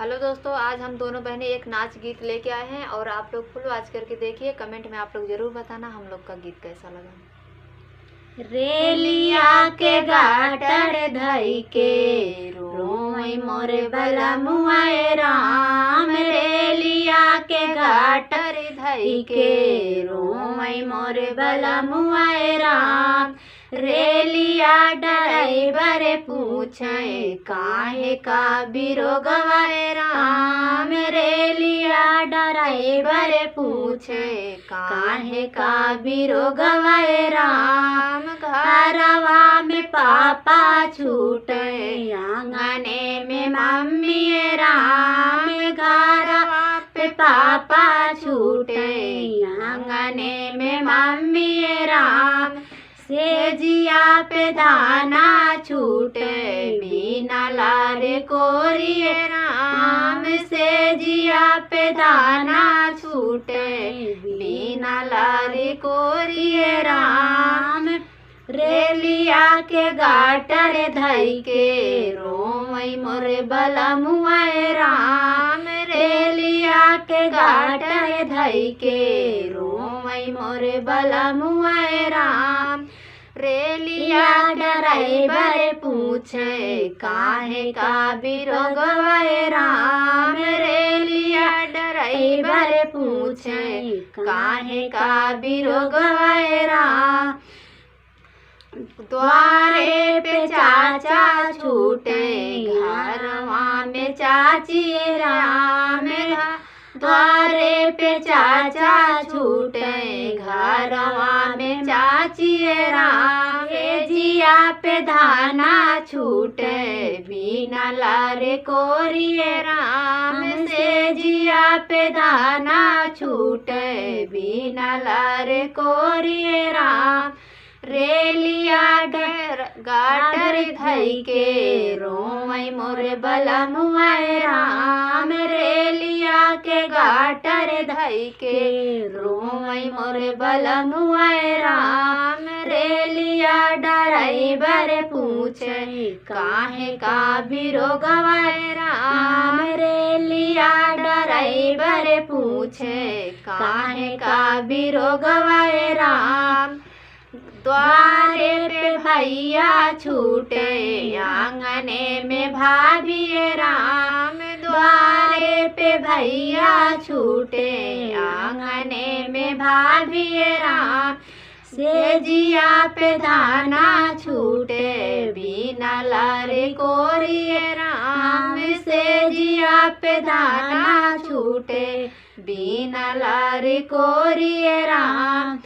Hello दोस्तों, आज हम दोनों बहनें एक नाच गीत लेके आए हैं और आप लोग फुल वॉच करके देखिए। कमेंट में आप लोग जरूर बताना हम लोग का गीत कैसा लगा। रेलिया के गाटर धई के रोई मोरे बलमुआए राम। रेलिया के गाटर धई के रोई मोरे बलमुआए राम। रेलिया ड्राइवर पूछे काहे का बिरोगवाए राम। रेलिया ड्राइवर पूछे काहे का बिरोगवाए राम। घरवा में पापा छूटे आंगने में मम्मी राम। घरवा पे पापा छूटे आंगने में मम्मी राम। सेजिया पे दाना छूटे बिना लारे कोरिए राम। सेजिया पे दाना छूटे बिना लारे कोरिए राम। रेलिया के गाटर धई के रोई मोरे बलमुआए राम। रेलिया के गाटर धई के रोई मोरे बलमुआए राम। रेलिया ड्राइवर पूछे काहे का बिरोगवाए राम। रेलिया ड्राइवर पूछे काहे का बिरोगवाए राम। द्वारे पे चाचा छूटे घरवा में चाची राम। द्वारे पे चाचा छूटे घरवा में चाची राम। जिया पे धाना छूटे बिना लारे कोरिए राम। से जिया पे धाना छूटे बिना लारे कोरिए राम। रेलिया गाटर धई के रोई मोरे बलमुआए राम। रेलिया के गाटर धई के रोई मोरे बलमुआए राम। रेलिया ड्राइवर पूछे काहे का बिरोगवाए राम। रेलिया ड्राइवर पूछे काहे का बिरोगवाए राम। द्वारे पे भैया छूटे आंगने में भाभी राम। द्वारे पे भैया छूटे आंगने में भाभी राम। सेजिया पे धाना छूटे बिना लारे कोरिए राम। सेजिया पे धाना छूटे बिना लारे कोरिए राम।